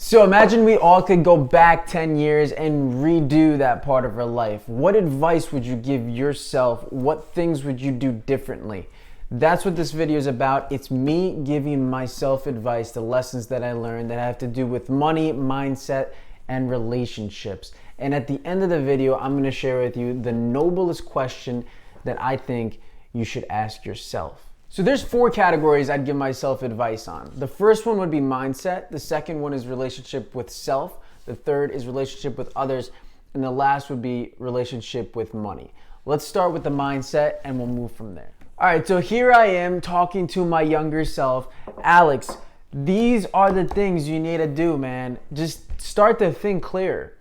So imagine we all could go back 10 years and redo that part of our life. What advice would you give yourself? What things would you do differently? That's what this video is about. It's me giving myself advice, the lessons that I learned that have to do with money, mindset, and relationships. And at the end of the video, I'm going to share with you the noblest question that I think you should ask yourself. So there's 4 categories I'd give myself advice on. The first one would be mindset. The second one is relationship with self. The third is relationship with others. And the last would be relationship with money. Let's start with the mindset and we'll move from there. All right, so here I am talking to my younger self. Alex, these are the things you need to do, man. Just start to think clear.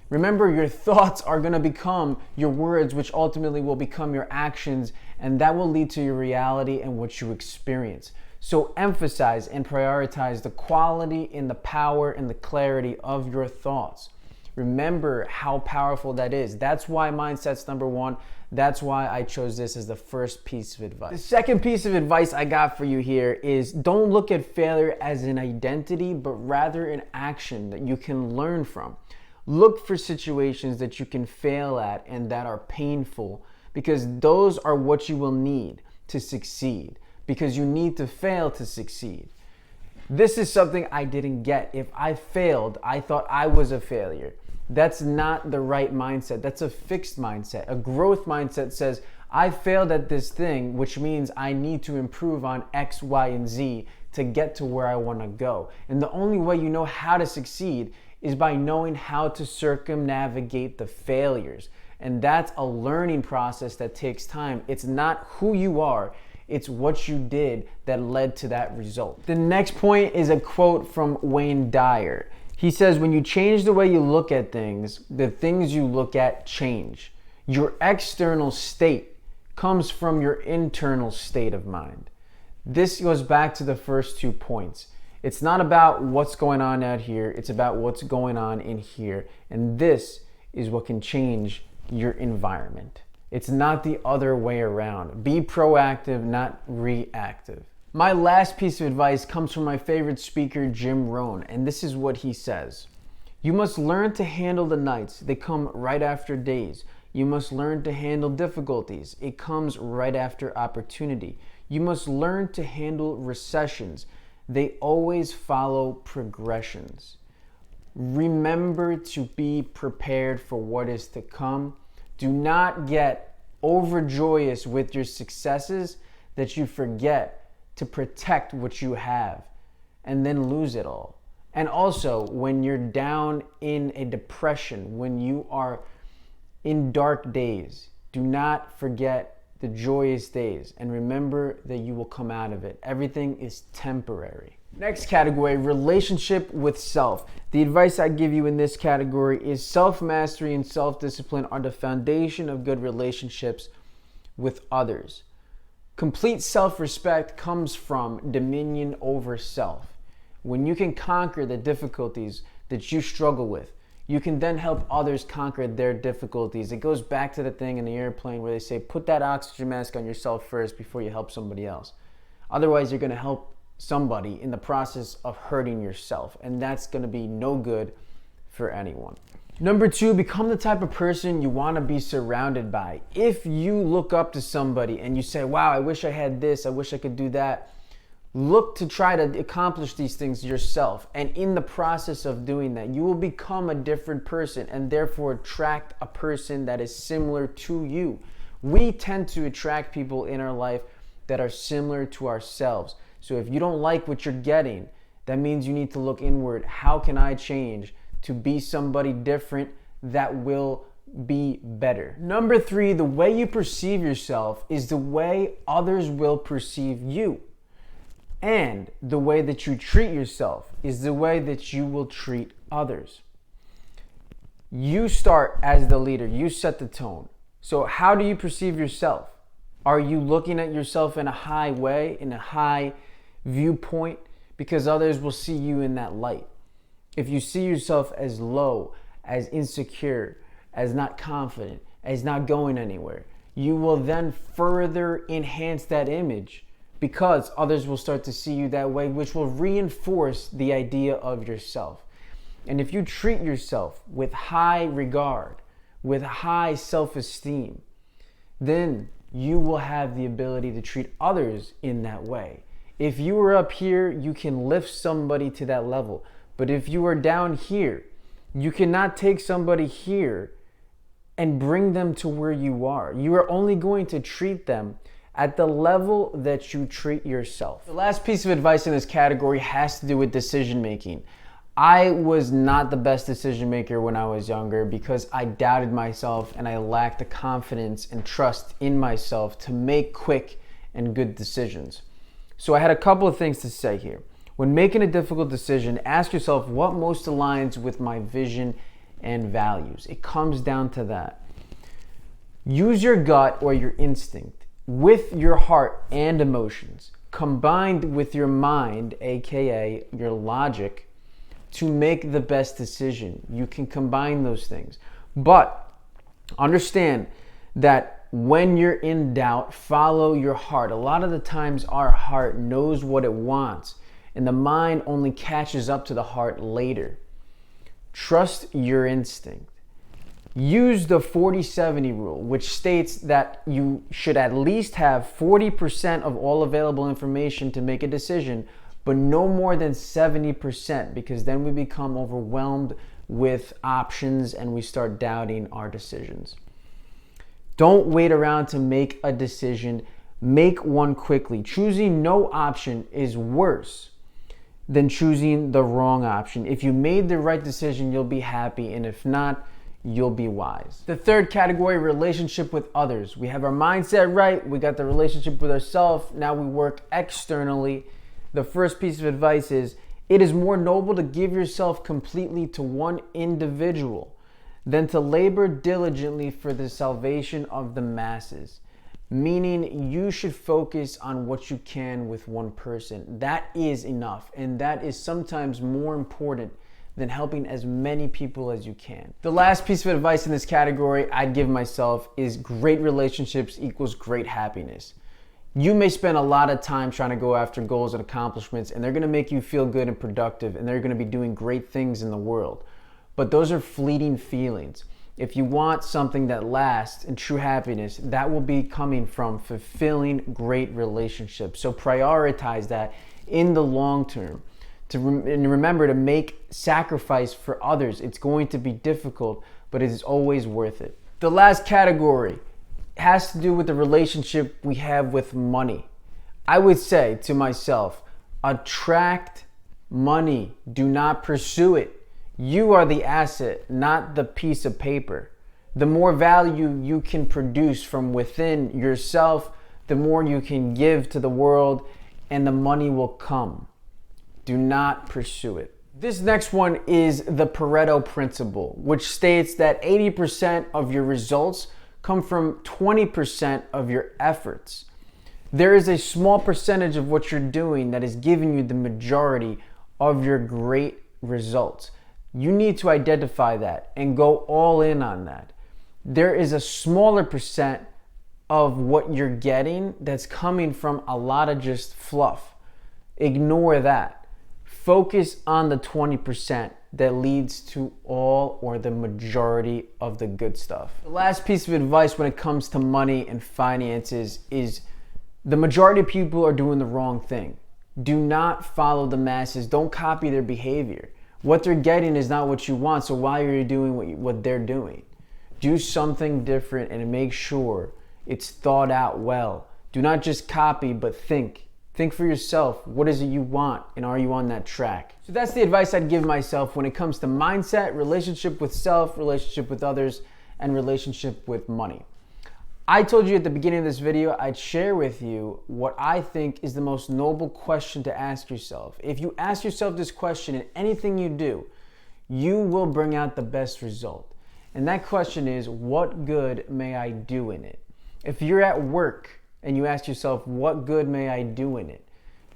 Remember, your thoughts are going to become your words, which ultimately will become your actions, and that will lead to your reality and what you experience. So emphasize and prioritize the quality and the power and the clarity of your thoughts. Remember how powerful that is. That's why mindset's number 1. That's why I chose this as the first piece of advice. The second piece of advice I got for you here is don't look at failure as an identity, but rather an action that you can learn from. Look for situations that you can fail at and that are painful, because those are what you will need to succeed, because you need to fail to succeed. This is something I didn't get. If I failed, I thought I was a failure. That's not the right mindset. That's a fixed mindset. A growth mindset says, I failed at this thing, which means I need to improve on X, Y, and Z to get to where I want to go. And the only way you know how to succeed is by knowing how to circumnavigate the failures. And that's a learning process that takes time. It's not who you are, it's what you did that led to that result. The next point is a quote from Dyer. He says, when you change the way you look at things, the things you look at change. Your external state comes from your internal state of mind. This goes back to the first 2 points. It's not about what's going on out here, it's about what's going on in here. And this is what can change your environment. It's not the other way around. Be proactive, not reactive. My last piece of advice comes from my favorite speaker, Jim Rohn, and this is what he says. You must learn to handle the nights. They come right after days. You must learn to handle difficulties. It comes right after opportunity. You must learn to handle recessions. They always follow progressions. Remember to be prepared for what is to come. Do not get overjoyous with your successes that you forget to protect what you have and then lose it all. And also, when you're down in a depression, when you are in dark days, do not forget the joyous days, and remember that you will come out of it. Everything is temporary. Next category, relationship with self. The advice I give you in this category is self-mastery and self-discipline are the foundation of good relationships with others. Complete self-respect comes from dominion over self. When you can conquer the difficulties that you struggle with, you can then help others conquer their difficulties. It goes back to the thing in the airplane where they say, put that oxygen mask on yourself first before you help somebody else. Otherwise, you're going to help somebody in the process of hurting yourself, and that's going to be no good for anyone. Number 2, become the type of person you want to be surrounded by. If you look up to somebody and you say, wow, I wish I had this, I wish I could do that, look to try to accomplish these things yourself. And in the process of doing that, you will become a different person and therefore attract a person that is similar to you. We tend to attract people in our life that are similar to ourselves. So if you don't like what you're getting, that means you need to look inward. How can I change to be somebody different that will be better? Number 3, the way you perceive yourself is the way others will perceive you. And the way that you treat yourself is the way that you will treat others. You start as the leader. You set the tone. So how do you perceive yourself? Are you looking at yourself in a high way, in a high viewpoint? Because others will see you in that light. If you see yourself as low, as insecure, as not confident, as not going anywhere, you will then further enhance that image because others will start to see you that way, which will reinforce the idea of yourself. And if you treat yourself with high regard, with high self-esteem, then you will have the ability to treat others in that way. If you are up here, you can lift somebody to that level. But if you are down here, you cannot take somebody here and bring them to where you are. You are only going to treat them at the level that you treat yourself. The last piece of advice in this category has to do with decision making. I was not the best decision maker when I was younger because I doubted myself and I lacked the confidence and trust in myself to make quick and good decisions. So I had a couple of things to say here. When making a difficult decision, ask yourself what most aligns with my vision and values. It comes down to that. Use your gut or your instinct with your heart and emotions, combined with your mind, aka your logic, to make the best decision. You can combine those things. But understand that when you're in doubt, follow your heart. A lot of the times our heart knows what it wants, and the mind only catches up to the heart later. Trust your instinct. Use the 40-70 rule, which states that you should at least have 40% of all available information to make a decision, but no more than 70%, because then we become overwhelmed with options and we start doubting our decisions. Don't wait around to make a decision. Make one quickly. Choosing no option is worse than choosing the wrong option. If you made the right decision, you'll be happy, and if not, you'll be wise. The third category, relationship with others. We have our mindset right, we got the relationship with ourselves, now we work externally. The first piece of advice is, it is more noble to give yourself completely to one individual than to labor diligently for the salvation of the masses. Meaning you should focus on what you can with one person. That is enough, and that is sometimes more important than helping as many people as you can. The last piece of advice in this category I'd give myself is great relationships equals great happiness. You may spend a lot of time trying to go after goals and accomplishments, and they're gonna make you feel good and productive, and they're gonna be doing great things in the world. But those are fleeting feelings. If you want something that lasts and true happiness, that will be coming from fulfilling great relationships. So prioritize that in the long term. And remember to make sacrifice for others. It's going to be difficult, but it is always worth it. The last category has to do with the relationship we have with money. I would say to myself, attract money. Do not pursue it. You are the asset, not the piece of paper. The more value you can produce from within yourself, the more you can give to the world, and the money will come. Do not pursue it. This next one is the Pareto principle, which states that 80% of your results come from 20% of your efforts. There is a small percentage of what you're doing that is giving you the majority of your great results. You need to identify that and go all in on that. There is a smaller percent of what you're getting that's coming from a lot of just fluff. Ignore that. Focus on the 20% that leads to all or the majority of the good stuff. The last piece of advice when it comes to money and finances is the majority of people are doing the wrong thing. Do not follow the masses. Don't copy their behavior. What they're getting is not what you want, so why are you doing what they're doing? Do something different and make sure it's thought out well. Do not just copy, but think. Think for yourself. What is it you want, and are you on that track? So that's the advice I'd give myself when it comes to mindset, relationship with self, relationship with others, and relationship with money. I told you at the beginning of this video, I'd share with you what I think is the most noble question to ask yourself. If you ask yourself this question in anything you do, you will bring out the best result. And that question is, what good may I do in it? If you're at work and you ask yourself, what good may I do in it?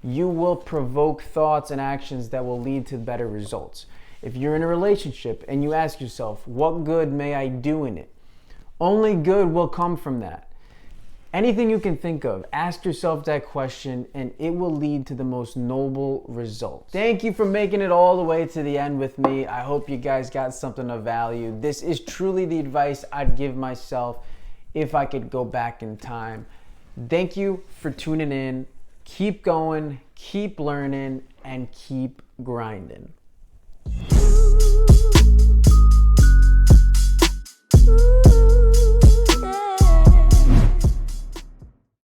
You will provoke thoughts and actions that will lead to better results. If you're in a relationship and you ask yourself, what good may I do in it? Only good will come from that. Anything you can think of, ask yourself that question and it will lead to the most noble results. Thank you for making it all the way to the end with me. I hope you guys got something of value. This is truly the advice I'd give myself if I could go back in time. Thank you for tuning in. Keep going, keep learning, and keep grinding.